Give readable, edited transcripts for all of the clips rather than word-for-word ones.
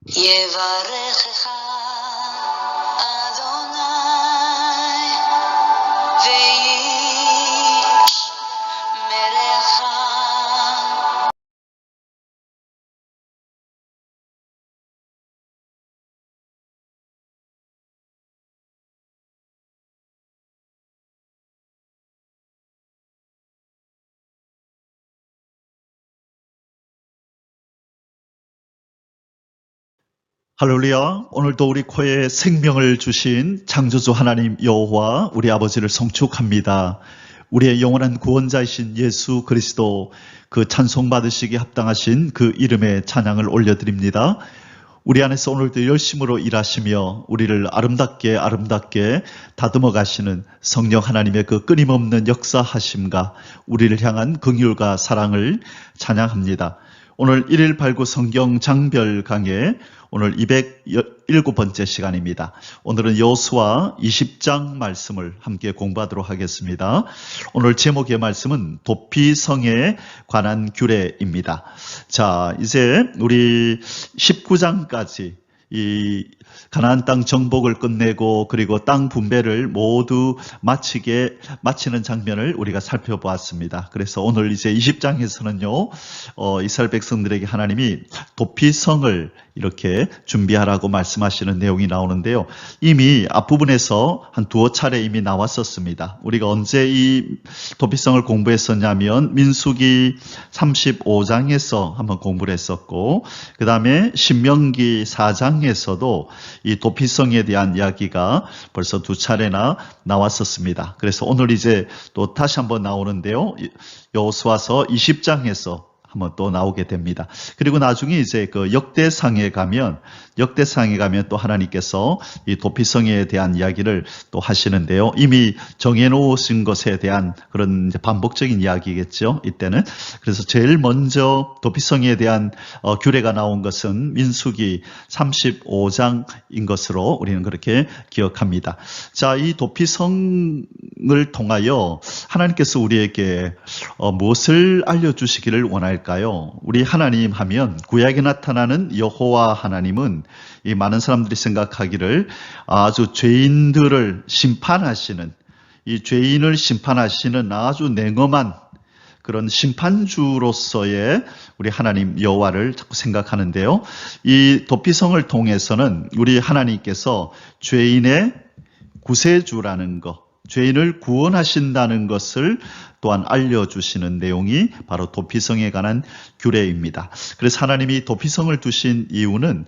יברכך אדוני וישמרך. 할렐루야. 오늘도 우리 코에 생명을 주신 창조주 하나님 여호와 우리 아버지를 송축합니다. 우리의 영원한 구원자이신 예수 그리스도, 그 찬송받으시기에 합당하신 그 이름의 찬양을 올려드립니다. 우리 안에서 오늘도 열심으로 일하시며 우리를 아름답게 다듬어 가시는 성령 하나님의 그 끊임없는 역사하심과 우리를 향한 긍휼과 사랑을 찬양합니다. 오늘 1일 발구 성경 장별 강해 오늘 207번째 시간입니다. 오늘은 여호수아 20장 말씀을 함께 공부하도록 하겠습니다. 오늘 제목의 말씀은 도피성에 관한 규례입니다. 자, 이제 우리 19장까지 이 가나안 땅 정복을 끝내고 그리고 땅 분배를 모두 마치는 장면을 우리가 살펴보았습니다. 그래서 오늘 이제 20장에서는요, 이스라엘 백성들에게 하나님이 도피성을 이렇게 준비하라고 말씀하시는 내용이 나오는데요. 이미 앞부분에서 한 두어 차례 이미 나왔었습니다. 우리가 언제 이 도피성을 공부했었냐면 민수기 35장에서 한번 공부를 했었고, 그 다음에 신명기 4장에서도 이 도피성에 대한 이야기가 벌써 두 차례나 나왔었습니다. 그래서 오늘 이제 또 다시 한번 나오는데요. 여호수아서 20장에서 한번 또 나오게 됩니다. 그리고 나중에 이제 그 역대상에 가면 또 하나님께서 이 도피성에 대한 이야기를 또 하시는데요. 이미 정해놓으신 것에 대한 그런 이제 반복적인 이야기겠죠, 이때는. 그래서 제일 먼저 도피성에 대한 규례가 나온 것은 민수기 35장인 것으로 우리는 그렇게 기억합니다. 자, 이 도피성을 통하여 하나님께서 우리에게 무엇을 알려주시기를 원할까요? 우리 하나님 하면 구약에 나타나는 여호와 하나님은 이 많은 사람들이 생각하기를 아주 죄인들을 심판하시는, 이 죄인을 심판하시는 아주 냉엄한 그런 심판주로서의 우리 하나님 여호와를 자꾸 생각하는데요. 이 도피성을 통해서는 우리 하나님께서 죄인의 구세주라는 것, 죄인을 구원하신다는 것을 또한 알려주시는 내용이 바로 도피성에 관한 규례입니다. 그래서 하나님이 도피성을 두신 이유는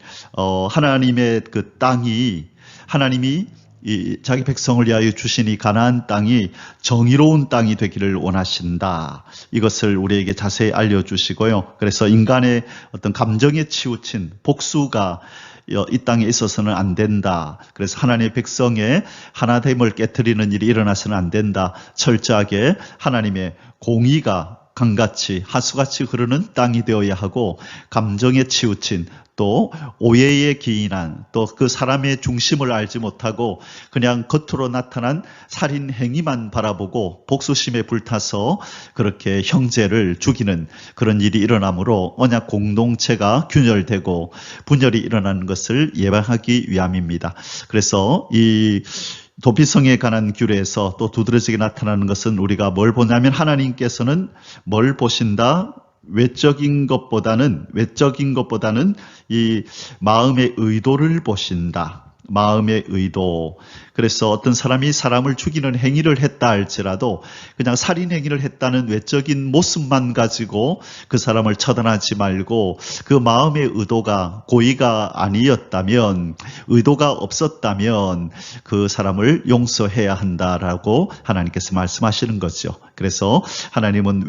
하나님의 그 땅이, 하나님이 이 자기 백성을 위하여 주신 이 가나안 땅이 정의로운 땅이 되기를 원하신다. 이것을 우리에게 자세히 알려주시고요. 그래서 인간의 어떤 감정에 치우친 복수가 이 땅에 있어서는 안 된다. 그래서 하나님의 백성의 하나됨을 깨트리는 일이 일어나서는 안 된다. 철저하게 하나님의 공의가 강같이 하수같이 흐르는 땅이 되어야 하고, 감정에 치우친 또 오해에 기인한, 또 그 사람의 중심을 알지 못하고 그냥 겉으로 나타난 살인 행위만 바라보고 복수심에 불타서 그렇게 형제를 죽이는 그런 일이 일어나므로 언약 공동체가 균열되고 분열이 일어나는 것을 예방하기 위함입니다. 그래서 이 도피성에 관한 규례에서 또 두드러지게 나타나는 것은 우리가 뭘 보냐면, 하나님께서는 뭘 보신다? 외적인 것보다는 이 마음의 의도를 보신다. 마음의 의도. 그래서 어떤 사람이 사람을 죽이는 행위를 했다 할지라도 그냥 살인 행위를 했다는 외적인 모습만 가지고 그 사람을 처단하지 말고, 그 마음의 의도가 고의가 아니었다면, 의도가 없었다면 그 사람을 용서해야 한다라고 하나님께서 말씀하시는 거죠. 그래서 하나님은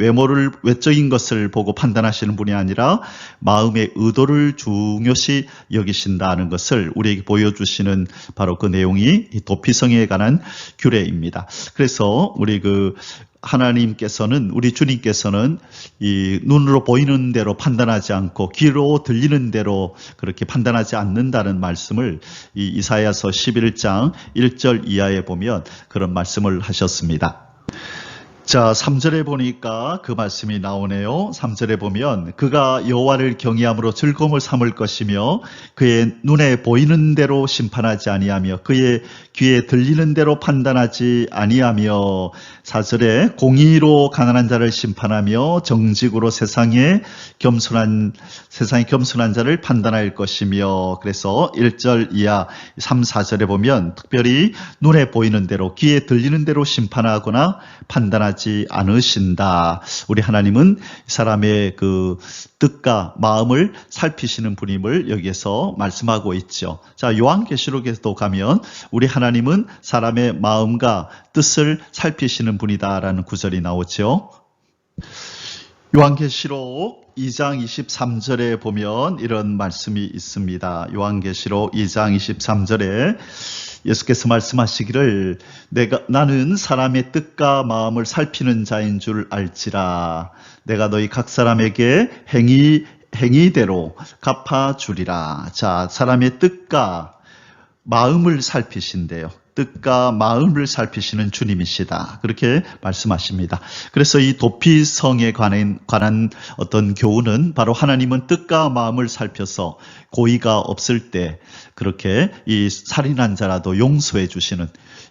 외적인 것을 보고 판단하시는 분이 아니라 마음의 의도를 중요시 여기신다는 것을 우리에게 보여주시는 바로 그 내용이 이 도피성에 관한 규례입니다. 그래서 우리 하나님께서는, 우리 주님께서는 이 눈으로 보이는 대로 판단하지 않고 귀로 들리는 대로 그렇게 판단하지 않는다는 말씀을 이 이사야서 11장 1절 이하에 보면 그런 말씀을 하셨습니다. 자, 3절에 보니까 그 말씀이 나오네요. 3절에 보면 그가 여호와를 경외함으로 즐거움을 삼을 것이며 그의 눈에 보이는 대로 심판하지 아니하며 그의 귀에 들리는 대로 판단하지 아니하며 4절에 공의로 가난한 자를 심판하며 정직으로 세상에 겸손한 자를 판단할 것이며 그래서 1절 이하 3, 4절에 보면 특별히 눈에 보이는 대로 귀에 들리는 대로 심판하거나 판단하지 않으신다. 우리 하나님은 사람의 그 뜻과 마음을 살피시는 분임을 여기에서 말씀하고 있죠. 자, 요한계시록에도 가면 우리 하나님은 사람의 마음과 뜻을 살피시는 분이다라는 구절이 나오죠. 요한계시록 2장 23절에 보면 이런 말씀이 있습니다. 요한계시록 2장 23절에 예수께서 말씀하시기를 나는 사람의 뜻과 마음을 살피는 자인 줄 알지라. 내가 너희 각 사람에게 행위대로 갚아주리라. 자, 사람의 뜻과 마음을 살피신대요. 뜻과 마음을 살피시는 주님이시다. 그렇게 말씀하십니다. 그래서 이 도피성에 관한 어떤 교훈은 바로 하나님은 뜻과 마음을 살펴서 고의가 없을 때 그렇게 이 살인한 자라도 용서해 주시는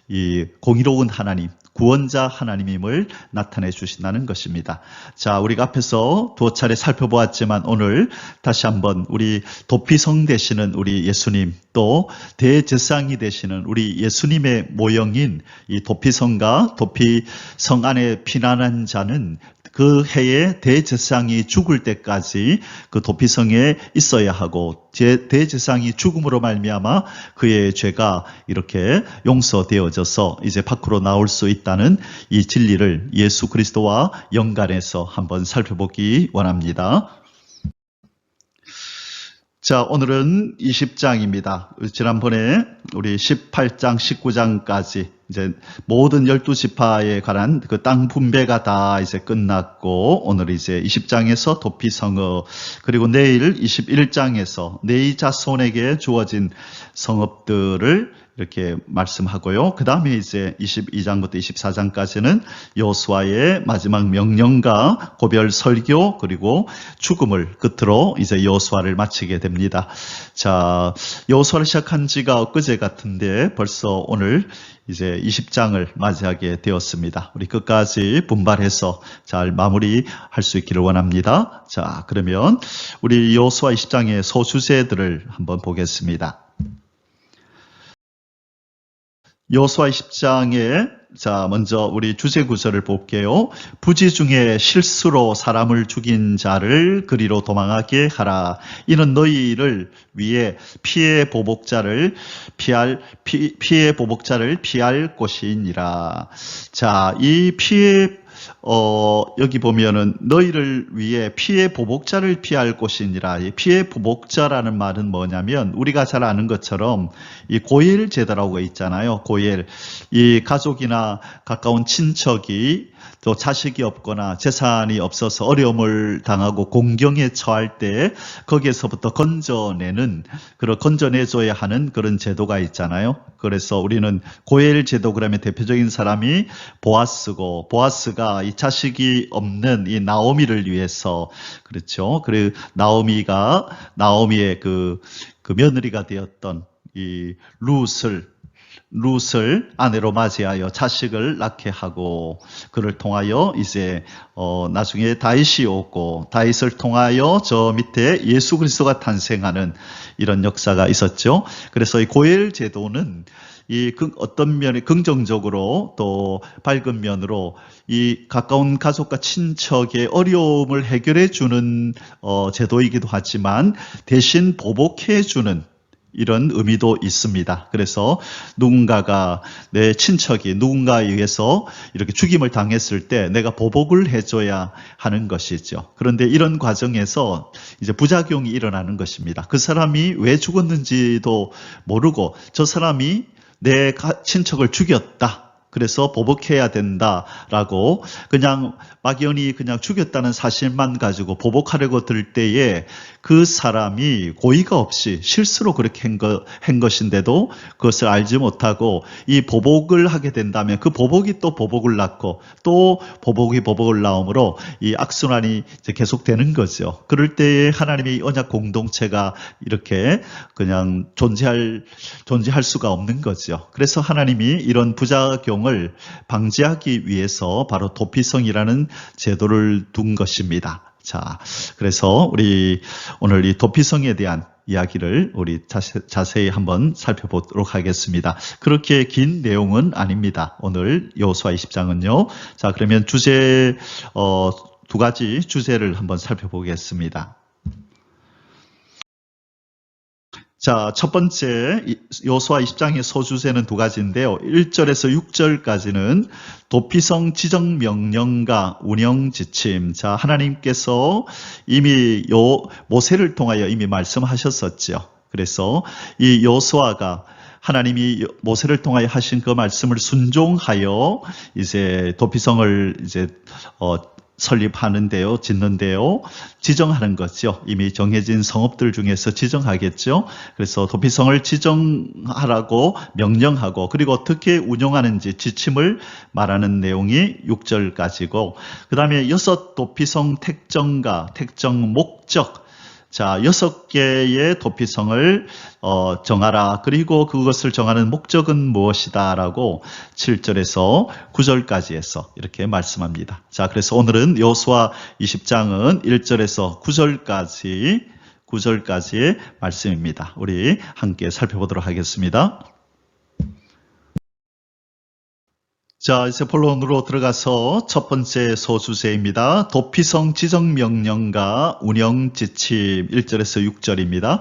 이 공의로운 하나님, 구원자 하나님임을 나타내 주신다는 것입니다. 자, 우리가 앞에서 두 차례 살펴보았지만 오늘 다시 한번 우리 도피성 되시는 우리 예수님 또 대제사장이 되시는 우리 예수님의 모형인 이 도피성과 도피성 안에 피난한 자는 그 해에 대제사장이 죽을 때까지 그 도피성에 있어야 하고 대제사장이 죽음으로 말미암아 그의 죄가 이렇게 용서되어져서 이제 밖으로 나올 수 있다는 이 진리를 예수 그리스도와 연관해서 한번 살펴보기 원합니다. 자, 오늘은 20장입니다. 지난번에 우리 18장, 19장까지 이제 모든 12지파에 관한 그 땅 분배가 다 이제 끝났고 오늘 이제 20장에서 도피성읍 그리고 내일 21장에서 네이 자손에게 주어진 성읍들을 이렇게 말씀하고요. 그 다음에 이제 22장부터 24장까지는 여호수아의 마지막 명령과 고별 설교 그리고 죽음을 끝으로 이제 여호수아를 마치게 됩니다. 자, 여호수아를 시작한 지가 엊그제 같은데 벌써 오늘 이제 20장을 맞이하게 되었습니다. 우리 끝까지 분발해서 잘 마무리할 수 있기를 원합니다. 자, 그러면 우리 여호수아 20장의 소주제들을 한번 보겠습니다. 여호수아 10장에 자 먼저 우리 주제 구절을 볼게요. 부지 중에 실수로 사람을 죽인 자를 그리로 도망하게 하라. 이는 너희를 위해 피해 보복자를 피할 곳이니라. 자, 이 피해 여기 보면은 너희를 위해 피해 보복자를 피할 곳이니라. 이 피해 보복자라는 말은 뭐냐면 우리가 잘 아는 것처럼 이 고엘 제도라고 있잖아요. 고엘. 이 가족이나 가까운 친척이 또 자식이 없거나 재산이 없어서 어려움을 당하고 공경에 처할 때 거기에서부터 건져내줘야 하는 그런 제도가 있잖아요. 그래서 우리는 고엘 제도 그러면 대표적인 사람이 보아스고 보아스가 이 자식이 없는 이 나오미를 위해서 그렇죠. 그리고 나오미의 그 며느리가 되었던 이 룻을 아내로 맞이하여 자식을 낳게 하고 그를 통하여 이제 나중에 다윗이 오고 다윗을 통하여 저 밑에 예수 그리스도가 탄생하는 이런 역사가 있었죠. 그래서 이 고엘 제도는 이 어떤 면에 긍정적으로 또 밝은 면으로 이 가까운 가족과 친척의 어려움을 해결해 주는 제도이기도 하지만 대신 보복해 주는 이런 의미도 있습니다. 그래서 누군가가 내 친척이 누군가에 의해서 이렇게 죽임을 당했을 때 내가 보복을 해줘야 하는 것이죠. 그런데 이런 과정에서 이제 부작용이 일어나는 것입니다. 그 사람이 왜 죽었는지도 모르고 저 사람이 내 친척을 죽였다. 그래서 보복해야 된다라고 그냥 막연히 그냥 죽였다는 사실만 가지고 보복하려고 들 때에 그 사람이 고의가 없이 실수로 그렇게 한 것인데도 그것을 알지 못하고 이 보복을 하게 된다면 그 보복이 또 보복을 낳고 또 보복이 보복을 낳으므로 이 악순환이 이제 계속되는 거죠. 그럴 때에 하나님의 언약 공동체가 이렇게 그냥 존재할 수가 없는 거죠. 그래서 하나님이 이런 부작용을 방지하기 위해서 바로 도피성이라는 제도를 둔 것입니다. 자, 그래서 우리 오늘 이 도피성에 대한 이야기를 우리 자세히 한번 살펴보도록 하겠습니다. 그렇게 긴 내용은 아닙니다. 오늘 여호수아 20장은요. 자, 그러면 주제 두 가지 주제를 한번 살펴보겠습니다. 자, 첫 번째 여호수아 20장의 소주제는 두 가지인데요. 1절에서 6절까지는 도피성 지정 명령과 운영 지침. 자, 하나님께서 이미 모세를 통하여 이미 말씀하셨었죠. 그래서 이 여호수아가 하나님이 모세를 통하여 하신 그 말씀을 순종하여 이제 도피성을 이제 설립하는데요, 짓는데요, 지정하는 거죠. 이미 정해진 성읍들 중에서 지정하겠죠. 그래서 도피성을 지정하라고 명령하고 그리고 어떻게 운영하는지 지침을 말하는 내용이 6절까지고 그 다음에 6 도피성 택정과 택정 목적 자, 6개의 도피성을 정하라. 그리고 그것을 정하는 목적은 무엇이다 라고 7절에서 9절까지 해서 이렇게 말씀합니다. 자, 그래서 오늘은 여호수아 20장은 1절에서 9절까지의 말씀입니다. 우리 함께 살펴보도록 하겠습니다. 자, 이제 본론으로 들어가서 첫 번째 소주제입니다. 도피성 지정 명령과 운영 지침 1절에서 6절입니다.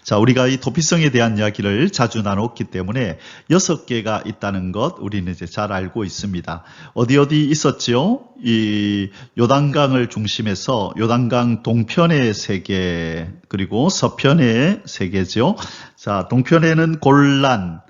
자, 우리가 이 도피성에 대한 이야기를 자주 나눴기 때문에 6개가 있다는 것 우리는 이제 잘 알고 있습니다. 어디 있었죠? 이 요단강을 중심해서 요단강 동편의 3개 그리고 서편의 3개죠. 자, 동편에는 골란,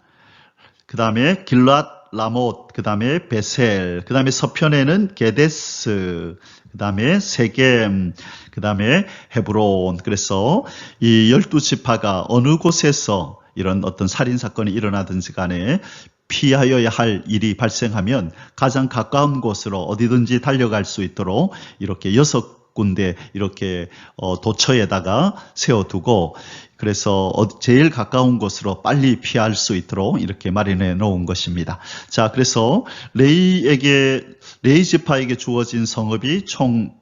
그 다음에 길랏 라못, 그 다음에 베셀, 그 다음에 서편에는 게데스, 그 다음에 세겜, 그 다음에 헤브론. 그래서 이 12지파가 어느 곳에서 이런 어떤 살인사건이 일어나든지 간에 피하여야 할 일이 발생하면 가장 가까운 곳으로 어디든지 달려갈 수 있도록 이렇게 6군데 이렇게 도처에다가 세워두고 그래서 제일 가까운 곳으로 빨리 피할 수 있도록 이렇게 마련해 놓은 것입니다. 자, 그래서 레이 지파에게 주어진 성읍이 총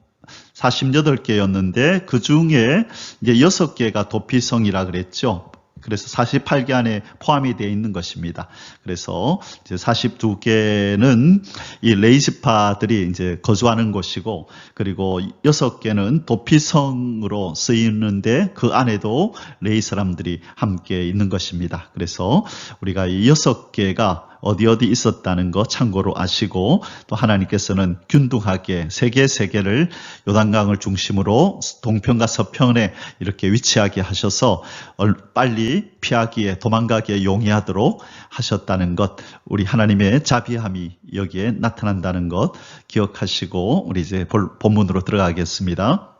48개였는데 그 중에 이제 6개가 도피성이라 그랬죠. 그래서 48개 안에 포함이 되어 있는 것입니다. 그래서 이제 42개는 이 레이지파들이 이제 거주하는 곳이고, 그리고 6개는 도피성으로 쓰이는데 그 안에도 레이 사람들이 함께 있는 것입니다. 그래서 우리가 이 6개가 어디 있었다는 거 참고로 아시고 또 하나님께서는 균등하게 세계를 요단강을 중심으로 동편과 서편에 이렇게 위치하게 하셔서 빨리 피하기에 도망가기에 용이하도록 하셨다는 것 우리 하나님의 자비함이 여기에 나타난다는 것 기억하시고 우리 이제 본문으로 들어가겠습니다.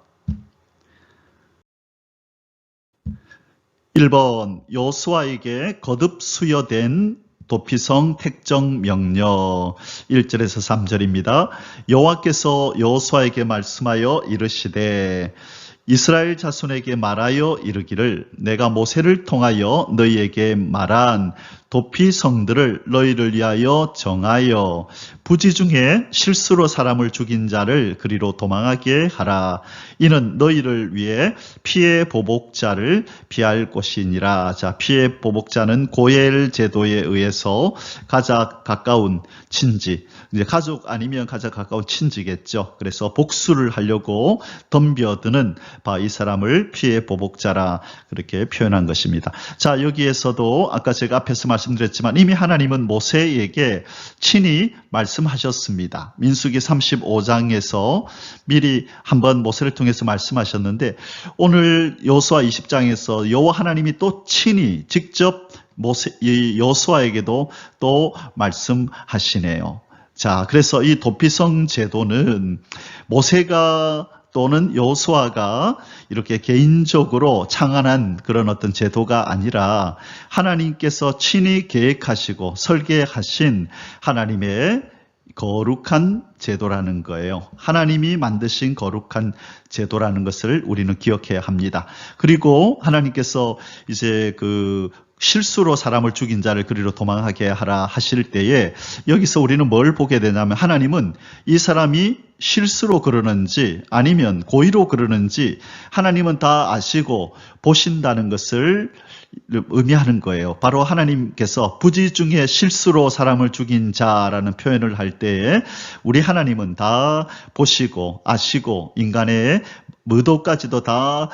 1번 여호수아에게 거듭 수여된 도피성 택정 명령 1절에서 3절입니다. 여호와께서 여호수아에게 말씀하여 이르시되 이스라엘 자손에게 말하여 이르기를 내가 모세를 통하여 너희에게 말한 도피성들을 너희를 위하여 정하여 부지 중에 실수로 사람을 죽인 자를 그리로 도망하게 하라. 이는 너희를 위해 피해 보복자를 피할 곳이니라. 자, 피해 보복자는 고엘 제도에 의해서 가장 가까운 친지, 이제 가족 아니면 가장 가까운 친지겠죠. 그래서 복수를 하려고 덤벼드는 이 사람을 피해 보복자라 그렇게 표현한 것입니다. 자, 여기에서도 아까 제가 앞에서 말씀드렸지만 이미 하나님은 모세에게 친히 말씀하셨습니다. 민수기 35장에서 미리 한번 모세를 통해서 말씀하셨는데 오늘 여호수아 20장에서 여호와 하나님이 또 친히 직접 여호수아에게도 또 말씀하시네요. 자, 그래서 이 도피성 제도는 모세가 또는 여호수아가 이렇게 개인적으로 창안한 그런 어떤 제도가 아니라 하나님께서 친히 계획하시고 설계하신 하나님의 거룩한 제도라는 거예요. 하나님이 만드신 거룩한 제도라는 것을 우리는 기억해야 합니다. 그리고 하나님께서 이제 그 실수로 사람을 죽인 자를 그리로 도망하게 하라 하실 때에 여기서 우리는 뭘 보게 되냐면 하나님은 이 사람이 실수로 그러는지 아니면 고의로 그러는지 하나님은 다 아시고 보신다는 것을 의미하는 거예요. 바로 하나님께서 부지 중에 실수로 사람을 죽인 자라는 표현을 할 때에 우리 하나님은 다 보시고 아시고 인간의 의도까지도 다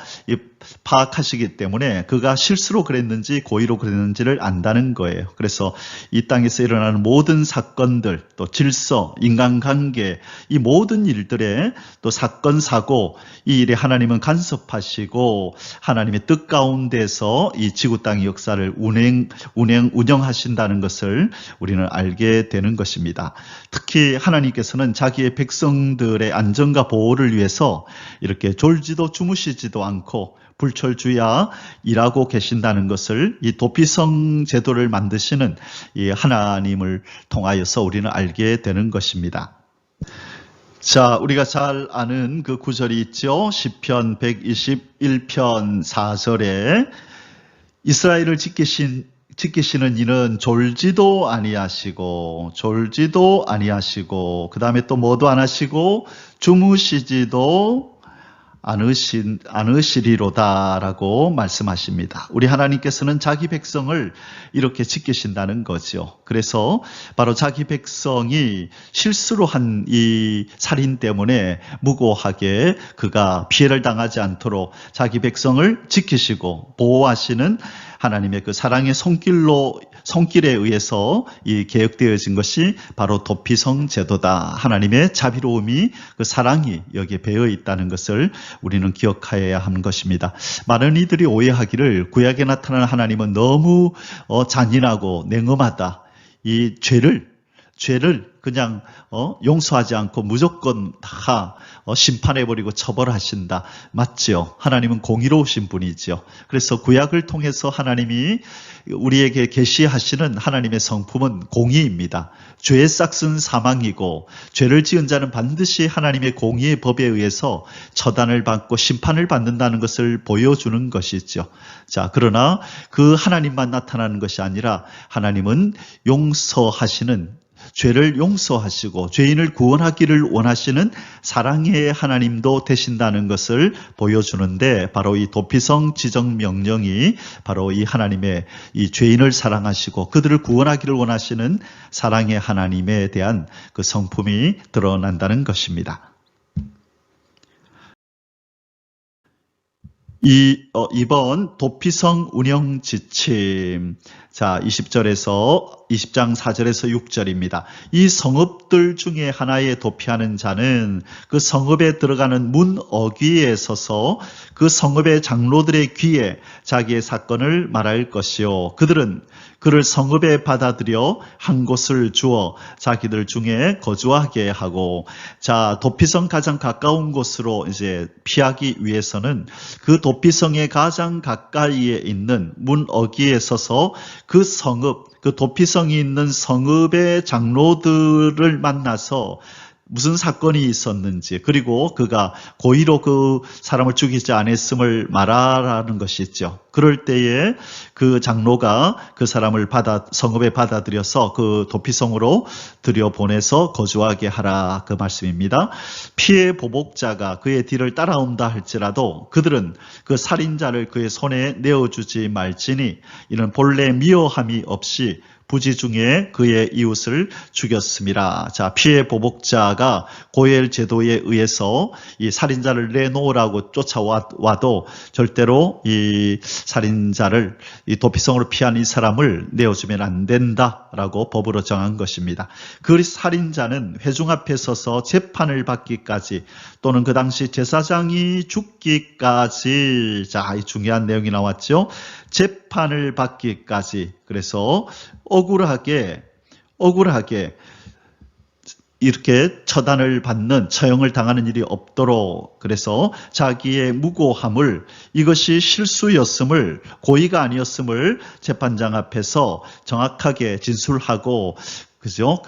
파악하시기 때문에 그가 실수로 그랬는지 고의로 그랬는지를 안다는 거예요. 그래서 이 땅에서 일어나는 모든 사건들, 또 질서, 인간관계, 이 모든 일들의 또 사건, 사고, 이 일에 하나님은 간섭하시고 하나님의 뜻 가운데서 이 지구 땅의 역사를 운영하신다는 것을 우리는 알게 되는 것입니다. 특히 하나님께서는 자기의 백성들의 안전과 보호를 위해서 이렇게 졸지도 주무시지도 않고 불철주야 일하고 계신다는 것을 이 도피성 제도를 만드시는 이 하나님을 통하여서 우리는 알게 되는 것입니다. 자, 우리가 잘 아는 그 구절이 있죠. 시편 121편 4절에 이스라엘을 지키시는 이는 졸지도 아니하시고 그 다음에 또 뭐도 안 하시고 주무시지도 않으시리로다라고 말씀하십니다. 우리 하나님께서는 자기 백성을 이렇게 지키신다는 거죠. 그래서 바로 자기 백성이 실수로 한 이 살인 때문에 무고하게 그가 피해를 당하지 않도록 자기 백성을 지키시고 보호하시는 하나님의 그 사랑의 손길에 의해서 이 계획되어진 것이 바로 도피성 제도다. 하나님의 자비로움이 그 사랑이 여기에 배어 있다는 것을 우리는 기억해야 하는 것입니다. 많은 이들이 오해하기를 구약에 나타나는 하나님은 너무 잔인하고 냉엄하다. 이 죄를 그냥 용서하지 않고 무조건 다 심판해버리고 처벌하신다. 맞죠? 하나님은 공의로우신 분이죠. 그래서 구약을 통해서 하나님이 우리에게 계시하시는 하나님의 성품은 공의입니다. 죄의 싹은 사망이고 죄를 지은 자는 반드시 하나님의 공의의 법에 의해서 처단을 받고 심판을 받는다는 것을 보여주는 것이죠. 자, 그러나 그 하나님만 나타나는 것이 아니라 하나님은 용서하시는 죄를 용서하시고 죄인을 구원하기를 원하시는 사랑의 하나님도 되신다는 것을 보여주는데 바로 이 도피성 지정 명령이 바로 이 하나님의 이 죄인을 사랑하시고 그들을 구원하기를 원하시는 사랑의 하나님에 대한 그 성품이 드러난다는 것입니다. 이번 도피성 운영 지침. 자, 20장 4절에서 6절입니다. 이 성읍들 중에 하나에 도피하는 자는 그 성읍에 들어가는 문 어귀에 서서 그 성읍의 장로들의 귀에 자기의 사건을 말할 것이요. 그들은 그를 성읍에 받아들여 한 곳을 주어 자기들 중에 거주하게 하고, 자, 도피성 가장 가까운 곳으로 이제 피하기 위해서는 그 도피성의 가장 가까이에 있는 문 어귀에 서서 그 성읍, 그 도피성이 있는 성읍의 장로들을 만나서 무슨 사건이 있었는지, 그리고 그가 고의로 그 사람을 죽이지 않았음을 말하라는 것이죠. 그럴 때에 그 장로가 그 사람을 성읍에 받아들여서 그 도피성으로 들여보내서 거주하게 하라, 그 말씀입니다. 피해 보복자가 그의 뒤를 따라온다 할지라도 그들은 그 살인자를 그의 손에 내어주지 말지니 이는 본래 미워함이 없이 부지 중에 그의 이웃을 죽였습니다. 자, 피해 보복자가 고엘 제도에 의해서 이 살인자를 내놓으라고 쫓아와도 절대로 이 살인자를 이 도피성으로 피한 이 사람을 내어주면 안 된다라고 법으로 정한 것입니다. 그 살인자는 회중 앞에 서서 재판을 받기까지 또는 그 당시 제사장이 죽기까지, 자, 이 중요한 내용이 나왔죠. 재판을 받기까지. 그래서 억울하게 이렇게 처단을 받는, 처형을 당하는 일이 없도록, 그래서 자기의 무고함을, 이것이 실수였음을, 고의가 아니었음을 재판장 앞에서 정확하게 진술하고, 그죠?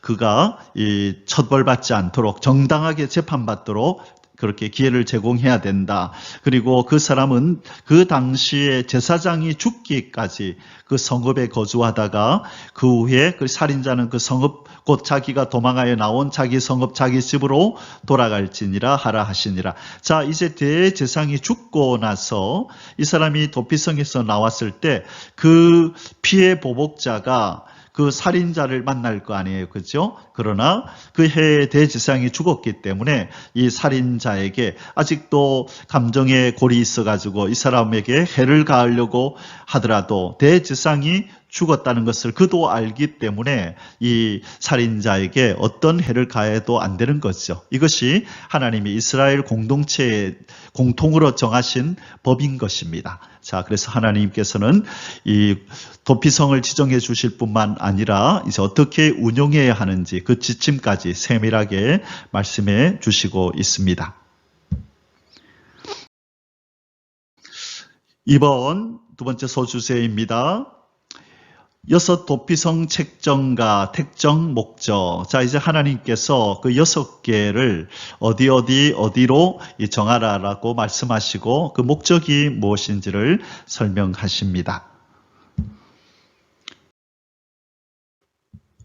그가 이 처벌받지 않도록 정당하게 재판받도록 그렇게 기회를 제공해야 된다. 그리고 그 사람은 그 당시에 제사장이 죽기까지 그 성읍에 거주하다가 그 후에 그 살인자는 그 성읍, 곧 자기가 도망하여 나온 자기 성읍, 자기 집으로 돌아갈지니라 하라 하시니라. 자, 이제 대제사장이 죽고 나서 이 사람이 도피성에서 나왔을 때 그 피해 보복자가 그 살인자를 만날 거 아니에요. 그죠? 그러나 그 해에 대제사장이 죽었기 때문에 이 살인자에게 아직도 감정의 골이 있어가지고 이 사람에게 해를 가하려고 하더라도 대제사장이 죽었다는 것을 그도 알기 때문에 이 살인자에게 어떤 해를 가해도 안 되는 거죠. 이것이 하나님이 이스라엘 공동체에 공통으로 정하신 법인 것입니다. 자, 그래서 하나님께서는 이 도피성을 지정해 주실 뿐만 아니라 이제 어떻게 운용해야 하는지 그 지침까지 세밀하게 말씀해 주시고 있습니다. 이번 두 번째 소주제입니다. 6 도피성 책정과 택정 목적. 자, 이제 하나님께서 그 6개를 어디로 정하라라고 말씀하시고 그 목적이 무엇인지를 설명하십니다.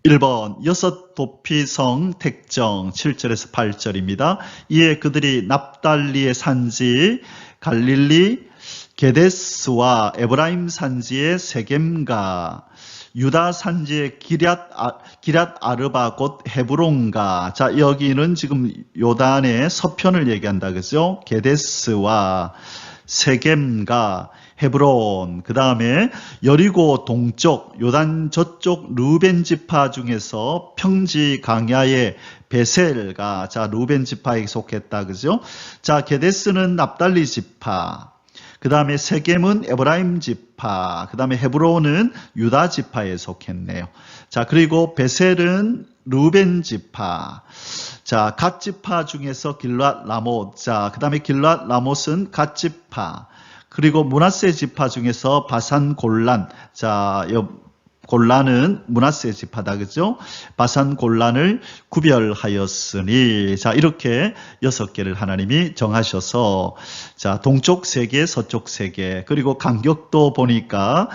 1번 6 도피성 택정 7절에서 8절입니다. 이에 그들이 납달리의 산지 갈릴리 게데스와 에브라임 산지의 세겜과 유다 산지의 기럇 아르바 곧 헤브론가. 자, 여기는 지금 요단의 서편을 얘기한다 그죠? 게데스와 세겜과 헤브론, 그 다음에 여리고 동쪽, 요단 저쪽 루벤 지파 중에서 평지 강야의 베셀가, 자, 루벤 지파에 속했다 그죠? 자, 게데스는 납달리 지파, 그 다음에 세겜은 에브라임 지파, 그 다음에 헤브론은 유다 지파에 속했네요. 자, 그리고 베셀은 루벤 지파. 자, 갓 지파 중에서 길랏 라못. 자, 그 다음에 길랏 라못은 갓 지파. 그리고 므낫세 지파 중에서 바산 골란. 자, 골란은 므낫세 지파다 그죠? 바산 골란을 구별하였으니, 자, 이렇게 6개를 하나님이 정하셔서, 자, 동쪽 3개, 서쪽 3개, 그리고 간격도 보니까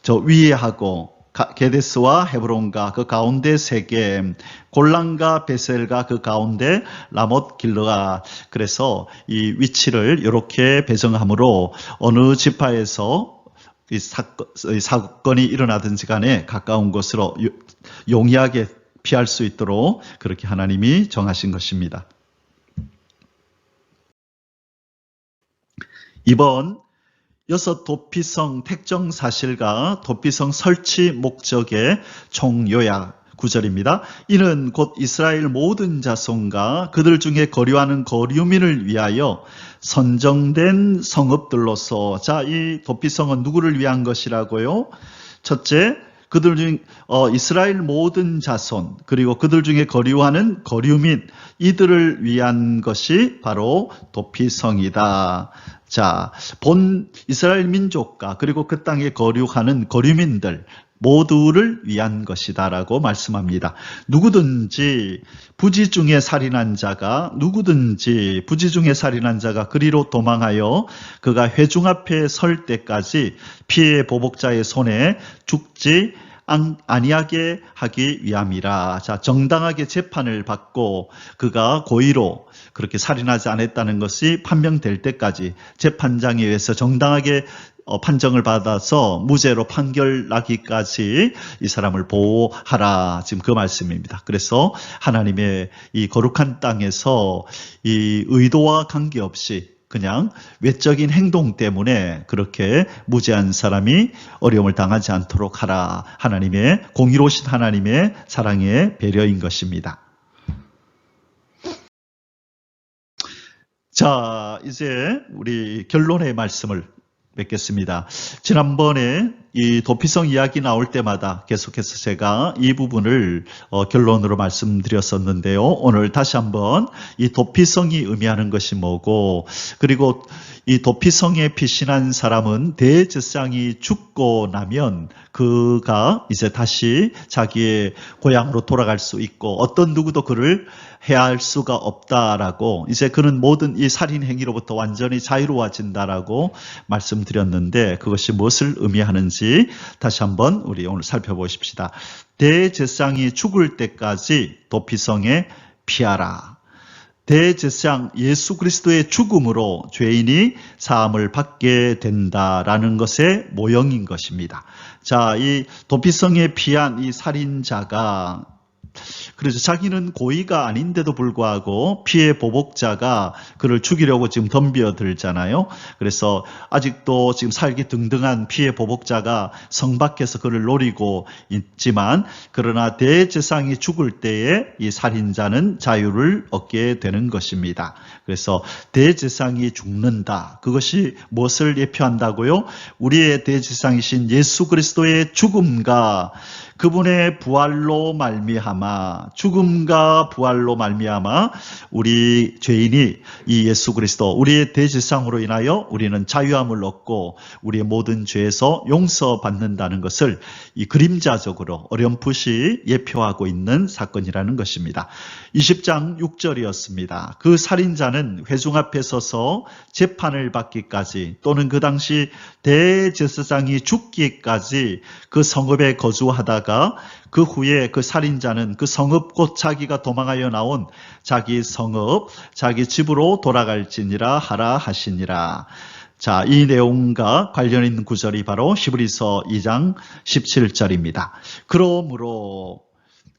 저 위에하고 게데스와 헤브론과 그 가운데 3개, 골란과 베셀과 그 가운데 라못 길르가. 그래서 이 위치를 이렇게 배정함으로 어느 지파에서 이 사건이 일어나든지 간에 가까운 곳으로 용이하게 피할 수 있도록 그렇게 하나님이 정하신 것입니다. 2번 6 도피성 택정 사실과 도피성 설치 목적의 총요약 9절입니다. 이는 곧 이스라엘 모든 자손과 그들 중에 거류하는 거류민을 위하여 선정된 성읍들로서. 자, 이 도피성은 누구를 위한 것이라고요? 첫째, 그들 중 이스라엘 모든 자손, 그리고 그들 중에 거류하는 거류민, 이들을 위한 것이 바로 도피성이다. 자, 본 이스라엘 민족과 그리고 그 땅에 거류하는 거류민들 모두를 위한 것이다라고 말씀합니다. 누구든지 부지 중에 살인한 자가 그리로 도망하여 그가 회중 앞에 설 때까지 피해 보복자의 손에 죽지 아니하게 하기 위함이라. 자, 정당하게 재판을 받고 그가 고의로 그렇게 살인하지 않았다는 것이 판명될 때까지 재판장에 의해서 정당하게 판정을 받아서 무죄로 판결나기까지 이 사람을 보호하라. 지금 그 말씀입니다. 그래서 하나님의 이 거룩한 땅에서 이 의도와 관계없이 그냥 외적인 행동 때문에 그렇게 무죄한 사람이 어려움을 당하지 않도록 하라. 하나님의 공의로우신 하나님의 사랑의 배려인 것입니다. 자, 이제 우리 결론의 말씀을 뵙겠습니다. 지난번에 이 도피성 이야기 나올 때마다 계속해서 제가 이 부분을 결론으로 말씀드렸었는데요. 오늘 다시 한번 이 도피성이 의미하는 것이 뭐고, 그리고 이 도피성에 피신한 사람은 대제사장이 죽고 나면 그가 이제 다시 자기의 고향으로 돌아갈 수 있고 어떤 누구도 그를 해할 수가 없다라고, 이제 그는 모든 이 살인 행위로부터 완전히 자유로워진다라고 말씀드렸는데, 그것이 무엇을 의미하는지 다시 한번 우리 오늘 살펴보십시다. 대제사장이 죽을 때까지 도피성에 피하라. 대제사장 예수 그리스도의 죽음으로 죄인이 사함을 받게 된다라는 것의 모형인 것입니다. 자, 이 도피성에 피한 이 살인자가, 그래서 자기는 고의가 아닌데도 불구하고 피해 보복자가 그를 죽이려고 지금 덤벼들잖아요. 그래서 아직도 지금 살기 등등한 피해 보복자가 성 밖에서 그를 노리고 있지만, 그러나 대제사장이 죽을 때에 이 살인자는 자유를 얻게 되는 것입니다. 그래서 대제사장이 죽는다. 그것이 무엇을 예표한다고요? 우리의 대제사장이신 예수 그리스도의 죽음과 그분의 부활로 말미암아, 죽음과 부활로 말미암아 우리 죄인이 이 예수 그리스도 우리의 대제사장으로 인하여 우리는 자유함을 얻고 우리의 모든 죄에서 용서받는다는 것을 이 그림자적으로 어렴풋이 예표하고 있는 사건이라는 것입니다. 20장 6절이었습니다. 그 살인자는 회중 앞에 서서 재판을 받기까지, 또는 그 당시 대제사장이 죽기까지 그 성읍에 거주하다가 그 후에 그 살인자는 그 성읍 곧 자기가 도망하여 나온 자기 성읍, 자기 집으로 돌아갈지니라 하라 하시니라. 자, 이 내용과 관련 있는 구절이 바로 히브리서 2장 17절입니다. 그러므로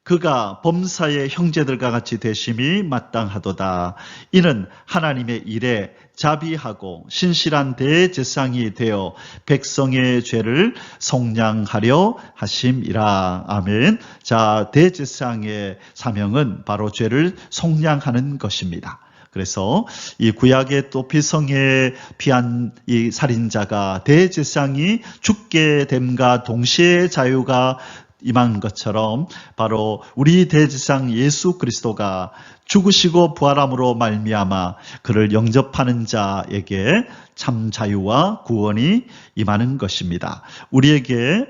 그가 범사의 형제들과 같이 되심이 마땅하도다. 이는 하나님의 일에 자비하고 신실한 대제사장이 되어 백성의 죄를 속량하려 하심이라. 아멘. 자, 대제사장의 사명은 바로 죄를 속량하는 것입니다. 그래서 이 구약의 도피성에 피한 이 살인자가 대제사장이 죽게 됨과 동시에 자유가 임한 것처럼, 바로 우리 대제사장 예수 그리스도가 죽으시고 부활함으로 말미암아 그를 영접하는 자에게 참 자유와 구원이 임하는 것입니다. 우리에게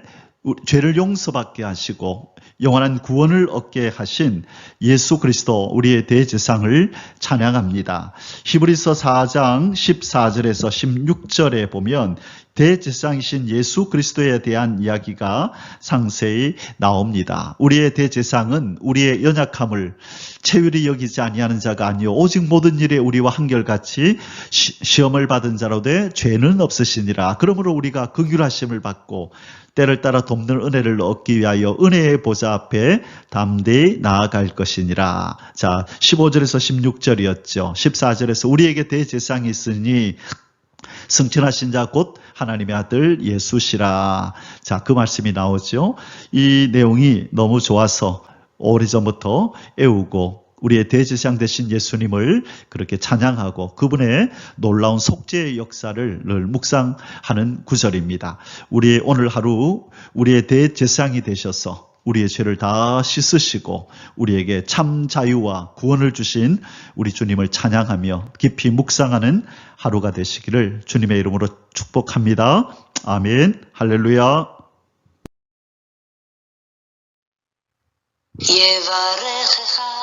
죄를 용서받게 하시고 영원한 구원을 얻게 하신 예수 그리스도 우리의 대제사장을 찬양합니다. 히브리서 4장 14절에서 16절에 보면 대제사장이신 예수 그리스도에 대한 이야기가 상세히 나옵니다. 우리의 대제사장은 우리의 연약함을 체휼히 여기지 아니하는 자가 아니요 오직 모든 일에 우리와 한결같이 시험을 받은 자로 돼 죄는 없으시니라. 그러므로 우리가 긍휼하심을 받고 때를 따라 돕는 은혜를 얻기 위하여 은혜의 보좌 앞에 담대히 나아갈 것이니라. 자, 15절에서 16절이었죠. 14절에서 우리에게 대제사장이 있으니 승천하신 자 곧 하나님의 아들 예수시라. 자, 그 말씀이 나오죠. 이 내용이 너무 좋아서 오래전부터 애우고 우리의 대제사장 되신 예수님을 그렇게 찬양하고 그분의 놀라운 속죄의 역사를 늘 묵상하는 구절입니다. 우리 오늘 하루 우리의 대제사장이 되셔서 우리의 죄를 다 씻으시고 우리에게 참 자유와 구원을 주신 우리 주님을 찬양하며 깊이 묵상하는 하루가 되시기를 주님의 이름으로 축복합니다. 아멘. 할렐루야. יברכך